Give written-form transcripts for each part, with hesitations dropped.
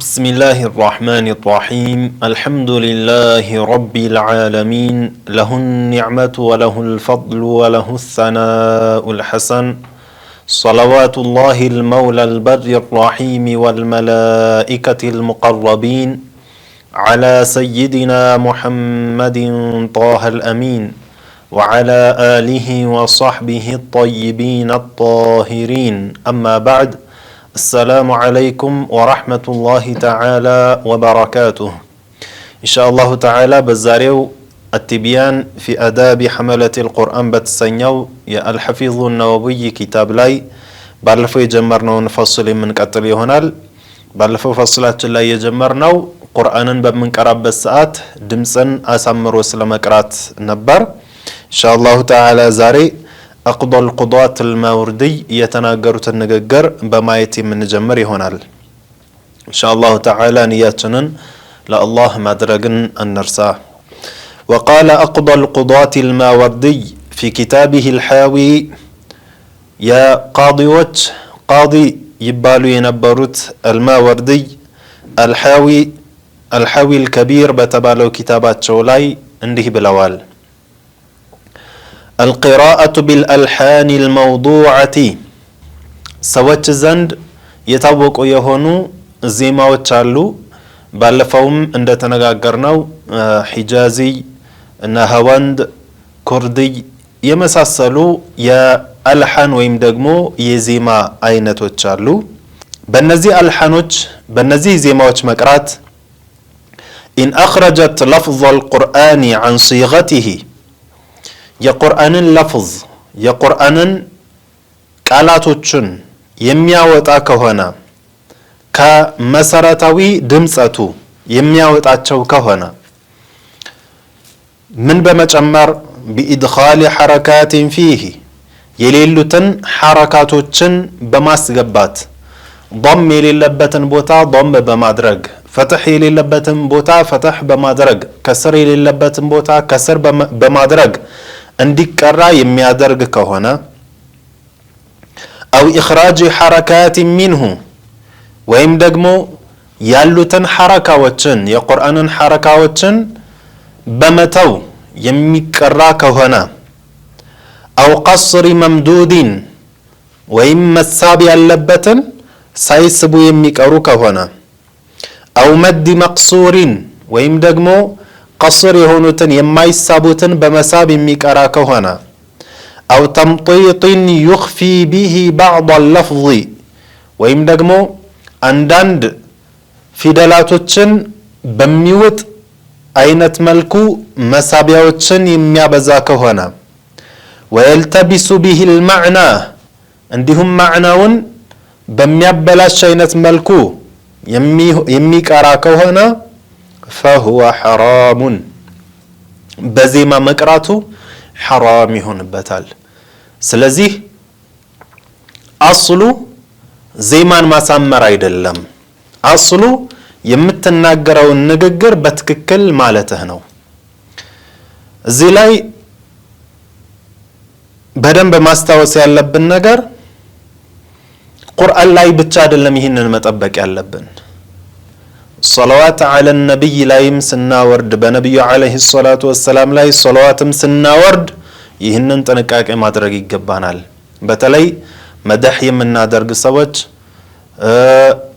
بسم الله الرحمن الرحيم الحمد لله رب العالمين له النعمة وله الفضل وله الثناء الحسن صلوات الله المولى البر الرحيم والملائكة المقربين على سيدنا محمد طه الأمين وعلى آله وصحبه الطيبين الطاهرين أما بعد السلام عليكم ورحمة الله تعالى وبركاته إن شاء الله تعالى بزاريو التبيان في أداب حملة القرآن بتسنيو يا الحفيظ النووي كتاب لاي بالفو يجمرنا ونفصل من قتل يهونال بالفو فصلات لا يجمرنا قرآنا بمن قرب الساعات دمسن أسمر وسلم قرات نبر إن شاء الله تعالى زاري أقضى القضاة الماوردي يتناقروا النقر بمايتي من جمري هونال إن شاء الله تعالى نياتنا لا الله مدرقن النرساه وقال أقضى القضاة الماوردي في كتابه الحاوي يا قاضي وجه قاضي يبالو ينبروت الماوردي الحاوي الكبير بتبالو كتابات شولاي انده بلوال القراءة بالألحان الموضوعة سوچ زند يتوق يهونو زيما وچالو بالفوم عند تنغاغرناو حجازي نهاوند كردي يمساسلو يا ألحان ويم دغمو يزيما اينتوچ አሉ በእነዚህ አልሐኖች በእነዚህ ዜማዎች መቅራት إن أخرجت لفظ القرآن عن صيغته የቁርአንን ለፍዝ የቁርአንን ቃላቶችን የሚያወጣ ከሆነ ከመሰረታዊ ድምጸቱ የሚያወጣቸው ከሆነ ምን በመጨመር بإدخال حركات فيه የሌሉትን ሐረካቶችን በማስገባት ضم የሌለበትን ቦታ ضم በማድረግ فتح የሌለበትን ቦታ فتح በማድረግ ከስር የሌለበትን ቦታ ከስር በማድረግ እንዲቀራ የሚያደርግ ከሆነ أو إخراج حركات منه ወይም ደግሞ ያሉትን ሐረካዎችን የቁርአንን ሐረካዎችን በመተው የሚቀራ ከሆነ أو قصر ممدود ወይም መሳብ ያለበትን ሳይስቡ የሚቀሩ ከሆነ أو مد مقصور ወይም ደግሞ قصر የሆኑትን የማይሳቡትን በመሳብ የሚቀራ ከሆነ أو تمطيط يخفي به بعض اللفظ ወይም ደግሞ አንዳንድ ፊደላቶችን በሚውጥ አይነት መልኩ መሳቢያዎችን የሚያበዛ ከሆነ ويلتبس به المعنى እንዲሁም ማዕናውን በሚያበላሽ አይነት መልኩ የሚቀራ ከሆነ فهو حرام በዜማ መቅራቱ حرام ይሆንበታል ስለዚህ አስሉ ዜማን ማሳመር አይደለም አስሉ የምትናገረውን ንግግር በትክክል ማለትህ ነው እዚህ ላይ በደንብ ማስታወስ ያለብን ነገር ቁርአን ላይ ብቻ አይደለም ይሄንን መጠበቅ ያለብን صلوات على النبي لايم سناورد بنبي عليه الصلاة والسلام لاي صلواتم سناورد ይህንን ጥንቃቄ ማድረግ ይገባናል በተለይ መድህ የምናደርግ ሰዎች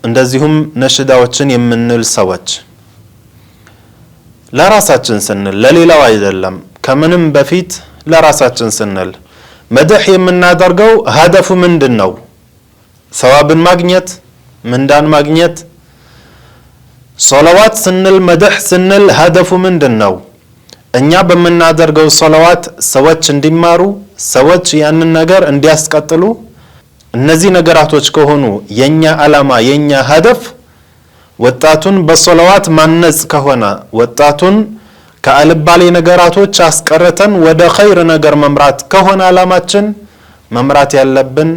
እንደዚሁም ነሽዳዎችን የምንል ሰዎች ለራሳችን ስንል ለሌላው አይደለም ከምንም በፊት ለራሳችን ስንል መድህ የምናደርገው هدف ምንድነው ሰዋብን ማግኘት ምንዳን ማግኘት صلوات ስንል መድህ ስንል هدف ምንድነው እኛ በመናደርገው صلوات ሰዎች እንዲማሩ ሰዎች ያንን ነገር እንዲያስቀጥሉ እነዚህ ነገራቶች ከሆኑ የኛ አላማ የኛ هدف ወጣቱን በصلوات ማነጽ ከሆነ ወጣቱን ከአልባሌ ነገራቶች አስቀረተን ወደ ኸይር ነገር መምራት ከሆነ አላማችን መምራት ያለብን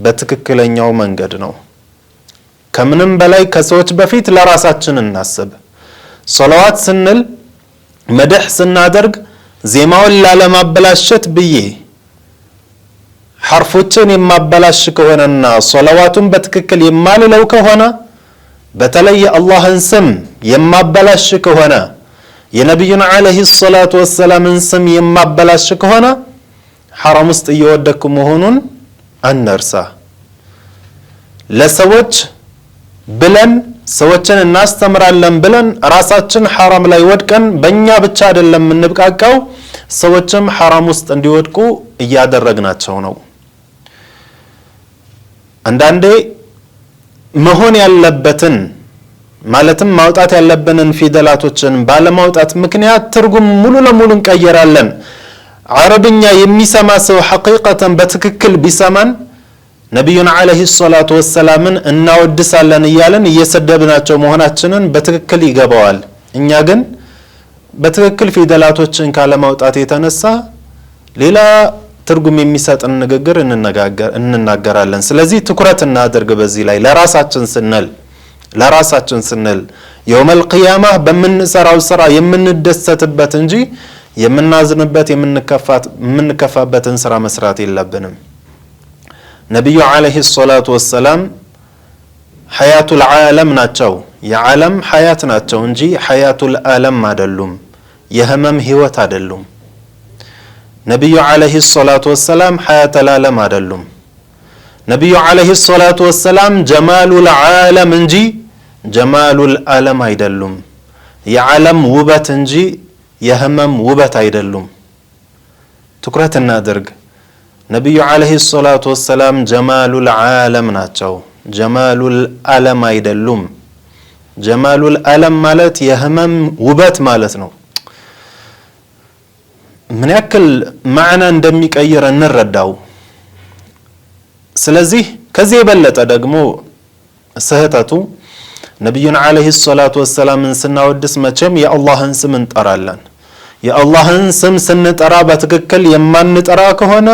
በትክክለኛው መንገድ ነው ከምንም በላይ ከሰዎች በፊት ለራሳችን እናስብ صلوات ስንል መድህ ስናደርግ ዜማውን ላለማበላሸት ብዬ ሐርፎችን የማበላሽ ከሆነና صلواتን በትክክል የማልለው ከሆነ በተለይ የአላህን ስም የማበላሽ ከሆነ የነብዩን አለይሂ ሰላቱ ወሰላምን ስም የማበላሽ ከሆነ ሐራም ውስጥ እየወደኩ መሆኑን አንርሳ። ለሰዎች ብለን ሰዎችን እናስተምራለን ብለን ራሳችን ሐራም ላይ ወድቀን በእኛ ብቻ አይደለም እንብቃቃው፣ ሰዎችም ሐራም ውስጥ እንዲወድቁ እያደረግናቸው ነው። አንዳንዴ መሆን ያለበትን ማለትም ማውጣት ያለብንን ፊደላቶችን ባለማውጣት ምክንያት ትርጉም ሙሉ ለሙሉ እንቀየራለን። አረብኛ የሚሰማ ሰው ሐቂቀተን በትክክል ቢሰማን ነብዩን አለይሂ ሰላቱ ወሰላምን እናወድሳለን እያለን እየሰደብናቸው መሆናችንን በትክክል ይገባዋል። እኛ ግን በትክክል ፊደላቶችን ካለማውጣት የተነሳ ሌላ ትርጉም የሚሰጥን ንግግር እንናገራለን። ስለዚህ ትኩረት እናድርግ በዚህ ላይ ለራሳችን ስንል የውመል ቂያማ በምንሰራው ስራ የምንደሰትበት እንጂ የምናዝንበት የምንከፋበትን ስራ መስራት የለብንም። ነብዩ አለይሂ ሰላቱ ወሰላም ሐያቱል ዓለም ናቸው፣ የዓለም ሐያት ናቸው እንጂ ሐያቱል ዓለም አይደሉም፣ የህመም ህይወት አይደሉም። ነብዩ አለይሂ ሰላቱ ወሰላም ሐያቱል ዓለም አይደሉም። ነብዩ አለይሂ ሰላቱ ወሰላም ጀማሉል ዓለም እንጂ ጀማሉል ዓለም አይደሉም፣ የዓለም ውበት እንጂ የህመም ውበት አይደሉም። ትኩረት እናድርግ። ነብዩ አለይሂ ሰላቱ ወሰላም ጀማሉል ዓለም ናቸው፣ ጀማሉል ዓለም አይደሉም። ጀማሉል ዓለም ማለት የህመም ውበት ማለት ነው። ምን ያክል ማዕና እንደሚቀይር እንረዳው። ስለዚህ ከዚህ የበለጠ ደግሞ ስህተቱ ነብዩን አለይሂ ሰላቱ ወሰላምን ስናወድስ መቼም የአላህን ስም እንጠራለን። የአላህን ስም ስንጠራ በትክክል የማንጠራ ከሆነ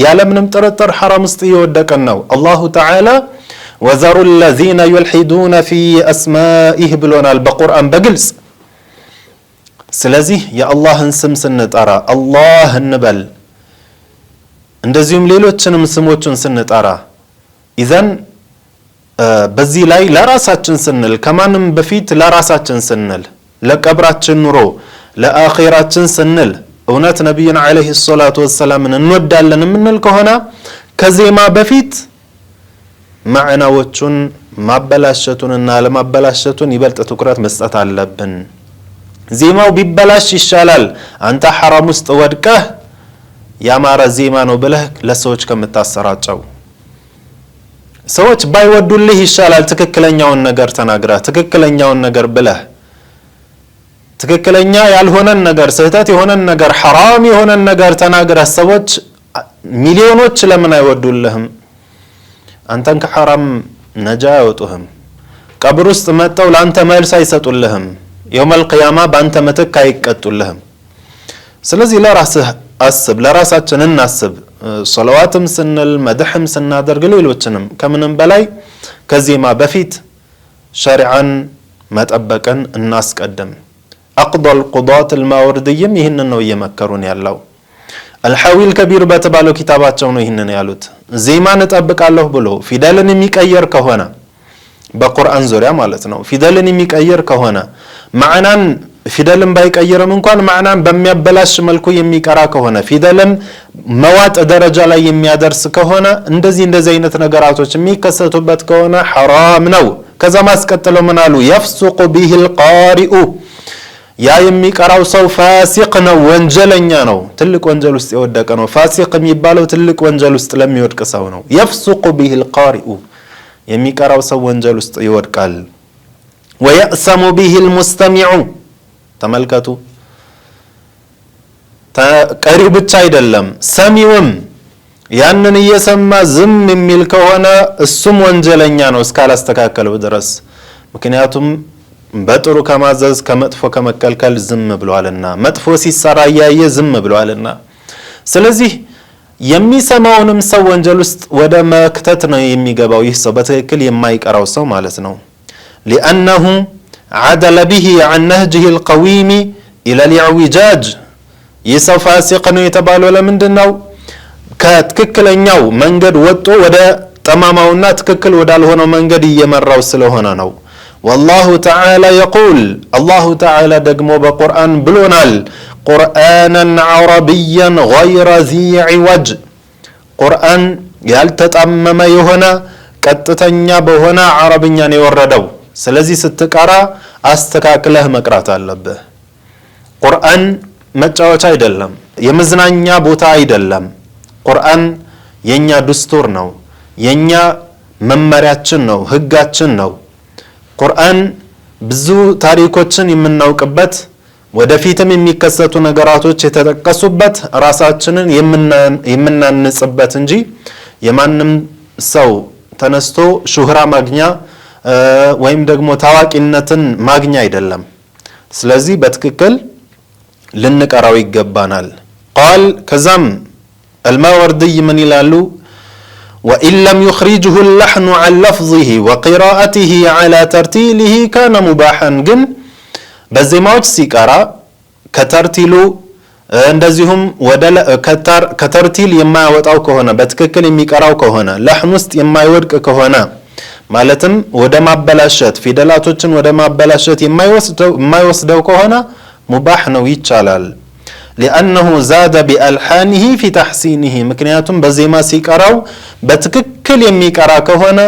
ያለምንም ጥርጥር ሐራም ውስጥ እየወደቀን ነው። አላሁ ተዓላ ወዘሩ الذين يلحدون في اسمائه ብሎናል በቁርአን በግልጽ። ስለዚህ የአላህን ስም ስንጠራ አላህ እንበል፣ እንደዚሁም ሌሎችንም ስሞችን ስንጠራ ኢዘን በዚህ ላይ ለራሳችን ስንል ከማንም በፊት ለራሳችን ስንል ለቀብራችን ኑሮ ለአኺራችን ስንል እውነት ነብዩን አለይሂ ሰላቱ ወሰላምን እንወዳለን የምንል ከሆነ ከዜማ በፊት ማዕናዎቹን ማበላሸቱንና ለማበላሸቱን ይበልጥ ትኩረት መስጠት አለብን። ዜማው ቢበላሽ ይሻላል አንተ ሐራም ውስጥ ወድቀህ ያማረ ዜማ ነው ብለህ ለሰዎች ከምታሰራጨው። ሰዎች ባይወዱልህ ይሻላል ትክክለኛውን ነገር ተናግረህ ትክክለኛውን ነገር ብለህ ትክክለኛ ያልሆነን ነገር ስህተት የሆነን ነገር ሐራም የሆነን ነገር ተናግረህ ሰዎች ሚሊዮኖች ለምን አይወዱልህም? አንተን ከሐራም ነጃ ያወጡህም፣ ቀብር ውስጥ መጥተው ላንተ መልስ አይሰጡልህም፣ የውመል ቂያማ ባንተ ምትክ አይቀጡልህም። ስለዚህ ለራስህ አስብ፣ ለራሳችን እናስብ። ሶላዋትም ስንል መድህም ስናደርግ ሌሎችንም ከምንም በላይ ከዜማ በፊት ሸሪዓን መጠበቅን እናስቀድም። አቅዷል ቁዳት አልማወርድይም ይህንን ነው እየመከሩን ያለው። አልሐዊል ከቢር በተባለው ኪታባቸው ነው ይህንን ያሉት። ዜማን እጠብቃለሁ ብሎ ፊደልን የሚቀየር ከሆነ በቁርአን ዙሪያ ማለት ነው ፊደልን የሚቀየር ከሆነ ማዕናን ፊደልን ባይቀየርም እንኳን ማዕናን በሚያበላሽ መልኩ የሚቀራ ከሆነ ፊደልን መዋጥ ደረጃ ላይ የሚያደርስ ከሆነ እንደዚህ አይነት ነገራቶች የሚከሰቱበት ከሆነ ሐራም ነው። ከዛ ማስቀጥለው ምን አሉ? يفسق به القارئ ያ የሚቀራው ሰው ፋሲቅ ነው፣ ወንጀለኛ ነው፣ ትልቅ ወንጀል ውስጥ የወደቀ ነው። ፋሲቅ የሚባለው ትልቅ ወንጀል ውስጥ ለሚወድቅ ሰው ነው። يفسق به القارئ የሚቀራው ሰው ወንጀል ውስጥ ይወድቃል። ويأسم به المستمع ተመልከቱ፣ ቀሪው ብቻ አይደለም ሰሚውም ያንን እየሰማ ዝም የሚል ከሆነ እሱም ወንጀለኛ ነው እስካላስተካከለው ድረስ። ምክንያቱም በጥሩ ከማዘዝ ከመጥፎ ከመከልከል ዝም ብሏልና፣ መጥፎ ሲሰራ ያየ ዝም ብሏልና። ስለዚህ የሚሰማውንም ሰው ወንጀል ውስጥ ወደ መክተት ነው የሚገባው ይህ ሰው በትክክል የማይቀራው ሰው ማለት ነው። لأنه عدل به عن نهجه القويم إلى الاعوجاج يسو فاسق ነው የተባለው ለምንድነው? ከትክክለኛው መንገድ ወጥቶ ወደ ጠማማውና ትክክል ወዳልሆነው መንገድ እየመራው ስለሆነ ነው። والله تعالى يقول الله تعالى دقمو بقرآن بلونال قرآنا عربيا غير ذي عوج قرآن يالتتأمم يهنا كتتنيا بهنا عربيا يوردو سلزي ستكارا استكاكله مكرات اللبه قرآن مجاوة አይደለም የመዝናኛ ቦታ አይደለም ቁርአን የኛ ድስቱር ነው የኛ መመሪያችን ነው ህጋችን ነው ቁርአን ብዙ ታሪኮችን የምናውቅበት ወደፊትም የሚከሰቱ ነገራቶች የተጠቀሱበት ራሳችንን የምናንጽበት እንጂ የማንም ሰው ተነስቶ ሹህራ ማግኛ ወይም ደግሞ ታዋቂነትን ማግኛ አይደለም ስለዚህ በትክክል ልንቀራው ይገባናል قال كزم الماوردي من يلالو وإن لم يخرجه اللحن عن لفظه وقراءته على ترتيله كان مباحا جن بزيماوች ሲቀራ ከተርቲሉ እንደዚሁም ወደ ከተርቲል የማይወጣው ከሆነ በትክክል የሚቀራው ከሆነ ለህን ውስጥ የማይወድቅ ከሆነ ማለትም ወደ ማበላሸት ፊደላቶችን ወደ ማበላሸት የማይወስደው ከሆነ ሙባህ ነው ይቻላል لأنه زاد بألحانه في تحسينه ምክንያቱም በዜማ ሲቀራው በትክክል የሚቀራ ከሆነ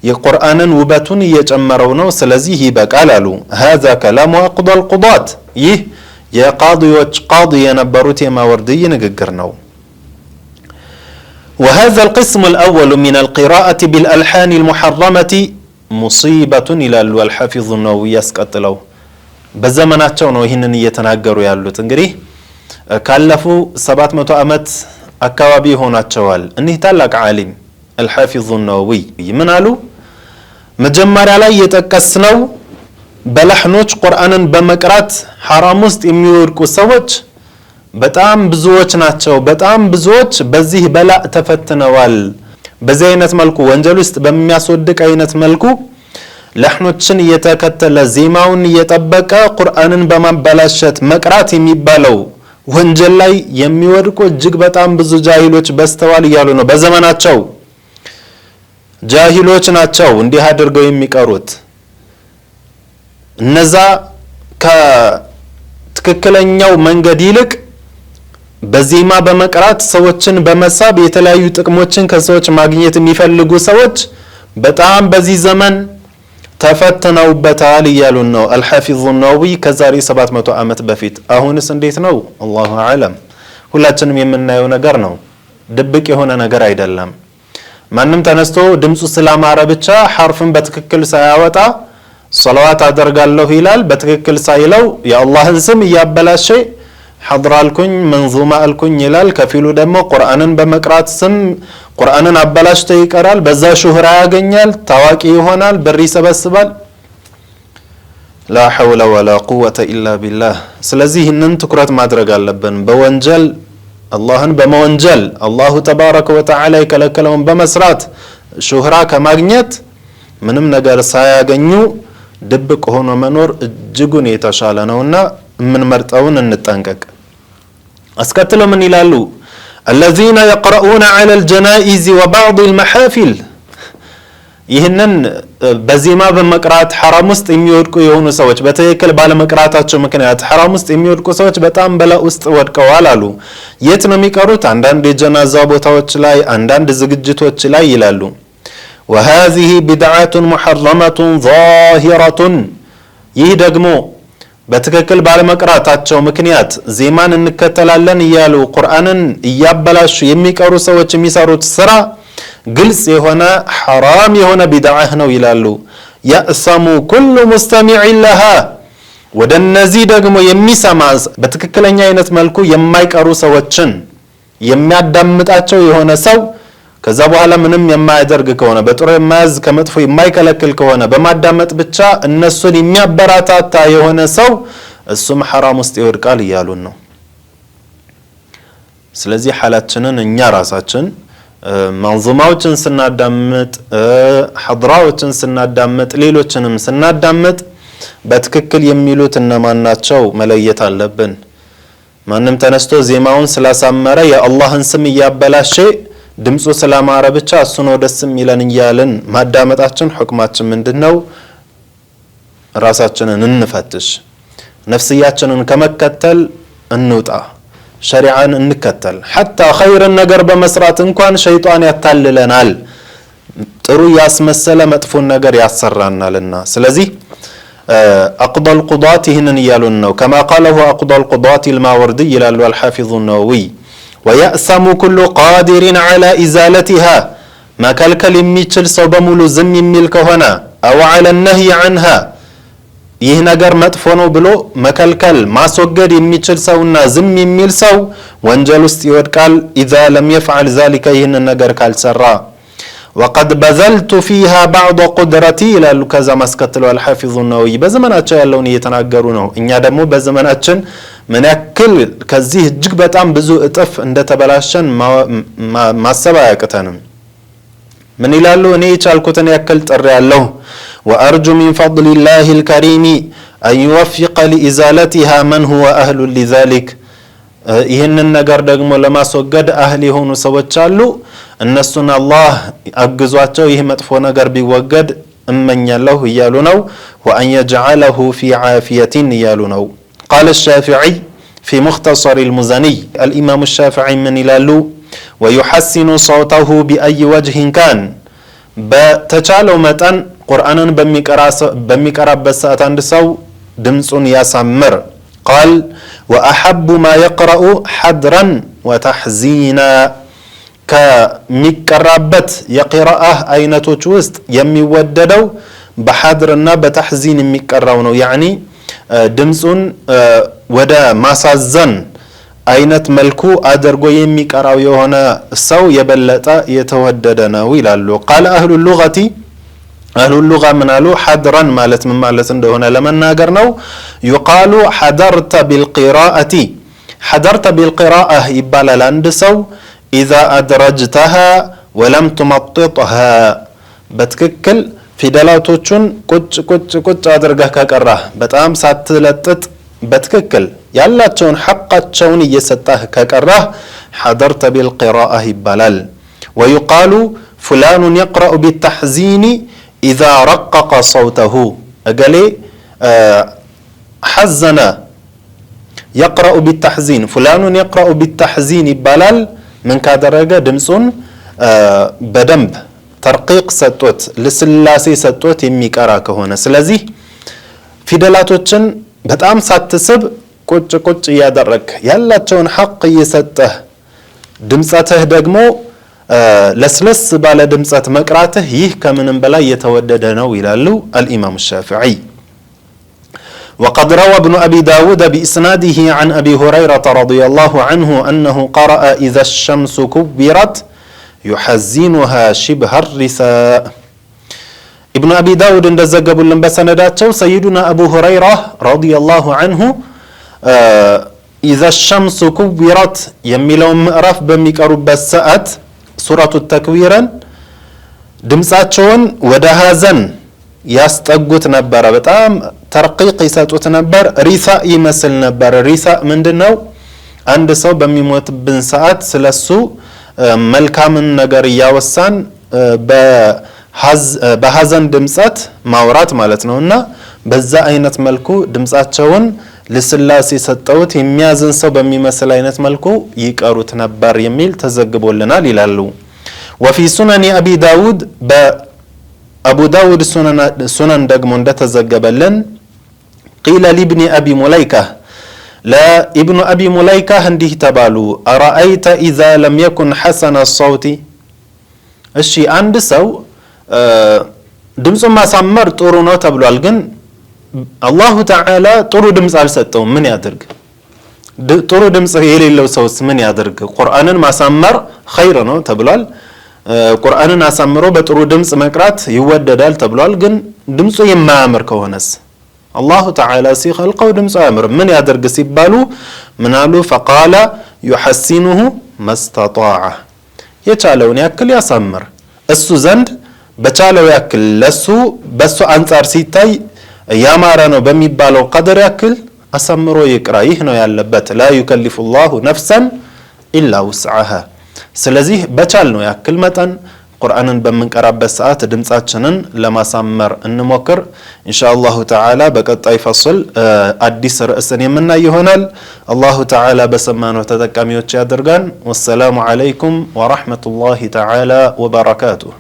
የቁርአንን ውበቱን እየጨመረው ነው ስለዚህ ይበቃል አሉ هذا كلام أقضى القضاة ይህ የቃዲዎች ቃዲ የነበሩት የማወርድይ ንግግር ነው وهذا القسم الأول من القراءة بالألحان المحرمة مصيبة إلى الحافظ النووي يسقطلو በዘመናቸው ነው ይህንን እየተናገሩ ያሉት እንግዲህ ካለፉ 700 ዓመት አካባቢ ሆናቸዋል እኒህ ታላቅ ዓሊም الحافظ النووي ምን አሉ መጀመሪያ ላይ የጠቀስነው በለህኖች ቁርአንን በመቅራት حرام ውስጥ የሚወድቁ ሰዎች በጣም ብዙዎች ናቸው በጣም ብዙዎች በዚህ በላ ተፈትነዋል በዚህ አይነት መልኩ ወንጀል ውስጥ በሚያስወድቅ አይነት መልኩ ለህኖችን እየተከተለ ዜማውን እየጠበቀ ቁርአንን በማበላሸት መቅራት የሚባለው ወንጀል ላይ የሚወድቁ እጅግ በጣም ብዙ ጃሂሎች በስተዋል ይያሉ ነው በዘመናቸው ጃሂሎች ናቸው እንዲህ አድርገው የሚቀሩት እነዛ ከትክክለኛው መንገድ ይልቅ በዜማ በመቅራት ሰዎችን በመሳብ የተለያዩ ጥቅሞችን ከሰዎች ማግኘት የሚፈልጉ ሰዎች በጣም በዚህ ዘመን ተፈተነውበታል ይያሉ ነው الحافظ النووي ከዛሬ 700 ዓመት በፊት አሁንስ እንዴት ነው الله اعلم ሁላችንም የምናየው ነገር ነው ድብቅ የሆነ ነገር አይደለም ማንንም ተነስቶ ድምጹ ስላማረ ብቻ ሐርፍን በትክክል ሳያወጣ ሶላዋት አደርጋለሁ ይላል በትክክል ሳይለው የአላህን ስም ያበላሸ ሐድራልኩኝ መንዙማ አልኩኝ ይላል ከፊሉ ደግሞ ቁርአንን በመቅራት ስም ቁርአንን አበላሽቶ ይቀራል በዛ ሹህራ ያገኛል ታዋቂ ይሆናል ብር ይሰበስባል لا حول ولا قوة إلا بالله ስለዚህ እነን ትኩረት ማድረግ አለብን በወንጀል አላህን በመወንጀል አላሁ ተባረከ ወተዓላ ይከለከለውን በመስራት ሹህራ ከማግኘት ምንም ነገር ሳያገኙ ድብቅ ሆኖ መኖር እጅጉን የተሻለ ነውና ምን መርጠውን እንጠንቀቅ አስከተለው ምን ይላሉ الذين يقرؤون على الجنائز وبعض المحافل ይህንን በዜማ በመቅራት حرام ውስጥ የሚወድቁ የሆኑ ሰዎች በትክክል ባለመቅራታቸው ምክንያት حرام ውስጥ የሚወድቁ ሰዎች በጣም በላ ውስጥ ወድቀዋል አሉ የት ነው የሚቀሩት አንዳንድ የጀናዛ ቦታዎች ላይ አንዳንድ ዝግጅቶች ላይ ይላሉ وهذه بدعة محرمة ظاهرة ይህ ደግሞ በትክክል ባለመቅራታቸው ምክንያት ዜማን እንከተላለን ይያሉ ቁርአንን ያበላሹ የሚቀሩ ሰዎች የሚሰሩት ስራ ግልጽ የሆነ حرام የሆነ ቢድዓህ ነው ይላሉ يأثم كل مستمع لها ወደነዚህ ደግሞ የሚሰማ በትክክለኛ አይነት መልኩ የማይቀሩ ሰዎችን የሚያዳምጣቸው የሆነ ሰው ከዛ በኋላ ምንም የማያደርግ ከሆነ በጥሩ የማያዝ ከመጥፎ የማይከለክል ከሆነ በማዳመጥ ብቻ እነሱን የሚያበራታታ የሆነ ሰው እሱም حرام ውስጥ ይወድቃል ይያሉን ነው ስለዚህ ሐላችንን እኛ ራሳችን መንዙማዎችን ስናዳምጥ ሐድራዎችን ስናዳምጥ ሌሎችንም ስናዳምጥ በትክክል የሚሉት እነማን ናቸው መለየት አለብን ማንንም ተነስቶ ዜማውን ስላሳመረ የአላህን ስም ያበላሸ ድምጹ ስላማረ ብቻ እሱ ነው ደስ የሚለን ይያልን ማዳመጣችን ሁክማችን ምንድነው ራሳችንን እንፈትሽ ነፍስያችንን ከመከተል እንውጣ ሸሪዓን እንከተል حتى خير ነገር በመስራት እንኳን ሸይጣን ያታልለናል ጥሩ ያስመሰለ መጥፎን ነገር ያሰራናልና ስለዚህ أقضى القضاة هنا يالون كما قاله أقضى القضاة الماوردي يلال الحافظ النووي ويأسم كل قادر على إزالتها ما كالكل يميتشل صوبمول زم يميلك هنا أو على النهي عنها ይህ ነገር መጥፎ ነው ብሎ መከልከል ማስወገድ የሚችል ሰውና ዝም የሚል ሰው ወንጀል ውስጥ ይወድቃል اذا لم يفعل ذلك ይህን ነገር ካልሰራ وقد بذلت فيها بعض قدرتي ይላሉ ከዛ ማስከተለው الحافظ النووي በዘመናቸው ያለውን እየተናገሩ ነው እኛ ደግሞ በዘመናችን ምን ያክል ከዚህ እጅግ በጣም ብዙ እጥፍ እንደተበላሸን ማሰብ አያቅተንም ምን ይላሉ እኔ የቻልኩትን ያክል ጥሪ ያለው وأرجو من فضل الله الكريم أن يوفق لإزالتها من هو أهل لذلك ይህንን ነገር ደግሞ ለማስወገድ አህል የሆኑ ሰዎች አሉ እነሱን አላህ አግዟቸው ይህ መጥፎ ነገር ቢወገድ እመኛለሁ ይያሉ ነው وأن يجعله في عافية ይያሉ ነው قال الشافعي في مختصر المزني الإمام الشافعي من ይላሉ ويحسن صوته بأي وجه كان በተቻለው መጠን ቁርአንን በሚቀራበት ሰዓት አንድ ሰው ድምጹን ያሳምር قال وأحب ما يقرأ حدرا وتحزينا ከሚቀራበት የቂራአህ አይነቶች ውስጥ የሚወደደው በሐድርና በተሕዚን የሚቀራው ነው يعني ድምጹን ወደ ማሳዘን አይነት መልኩ አድርጎ የሚቀራው የሆነ ሰው የበለጠ የተወደደ ነው ይላሉ قال أهل اللغة منالو حدرا مالت من مالت እንደሆነ ለመናገር ነው يقال حضرت بالقراءة ይባላል አንድ ሰው إذا أدرجتها ولم تمططها በትክክል ፊደላቶቹን ቁጭ አድርገህ ከቀራህ በጣም ሳትለጥጥ በትክክል ያላቸውን ሐቃቸውን እየሰጣህ ከቀራህ حضرت بالقراءة ይባላል ويقال فلان يقرأ بالتحزين إذا رقق صوته أقلي حزن يقرأ بالتحزين فلان يقرأ بالتحزين بلال من كادرجة دمسون بدنب ترقيق ستوت لسلاسي ستوت يميك أراك هنا سلازي في دلاتوچن بتام ساتسب كوچ يادرك يلا تشون حق يسته دمساته دقمو لسلس بالا دمسات مقراته يه كمن بلا يتودد نو يلالو الإمام الشافعي وقد روى ابن أبي داود بإسناده عن أبي هريرة رضي الله عنه أنه قرأ إذا الشمس كبرت يحزنها شبه الرثاء ابن أبي داود اندزقب لنبسنداتشو سيدنا أبو هريرة رضي الله عنه إذا الشمس كبرت يميلون مئرف بميكارب الساعت سورة التكوير دمساتشون ودهازن يستقوت نبر بتام ترقيق يساتوت نبر رثاء يمثل نبر رثاء من دنو عند سو بميموت بن ساعت سلسو ملكامن نجر ياوسان بهازن دمسات ماورات مالتنا በዛ አይነት መልኩ ድምጻቸውን ለስላሴ ሰጠውት የሚያዝን ሰው በሚመስል አይነት መልኩ ይቀሩት ነበር የሚል ተዘግቦልናል ይላሉ وفي سنن ابي داود بابو داود سنن ደግሞ እንደተዘገበልን قيل لابن ابي مليكه لا ابن ابي مليكه እንዲህ ተባሉ ارايت اذا لم يكن حسن الصوت እሺ አንድ ሰው ድምጹን ማሳመር ጥሩ ነው ተብሏል ግን አላሁ ተዓላ ጥሩ ድምጽ አልሰጠውም ምን ያድርግ ጥሩ ድምጽ የሌለው ሰውስ ምን ያድርግ ቁርአንን ማሳመር ኸይር ነው ተብሏል ቁርአንን አሳምሮ በጥሩ ድምጽ መቅራት ይወደዳል ተብሏል ግን ድምጹ የማያምር ከሆነስ አላሁ ተዓላ ሲخلቀው ድምጹ ያምር ምን ያድርግ ሲባሉ ምናሉ فقال يحسنه ما استطاع የቻለውን ያክል ያሳምር እሱ ዘንድ በቻለው ያክል ለሱ በሱ አንፃር ሲታይ ያማረ ነው በሚባለው ቀደር ያክል አሳምሮ ይቅራ ይህ ነው ያለበት لا يكلف الله نفسا الا وسعها ስለዚህ በቻል ነው ያክል መጠን ቁርአንን በመንቀራበት ሰዓት ድምጻችንን ለማሳመር እንሞክር። ኢንሻአላሁ ተዓላ በቀጣይ ፈስል አዲስ ርዕስን የምናይ ይሆናል። አላሁ ተዓላ በሰማነው ተጠቃሚዎች ያድርገን። ወሰላሙ ዐለይኩም ወራህመቱላሂ ተዓላ ወበረካቱሁ።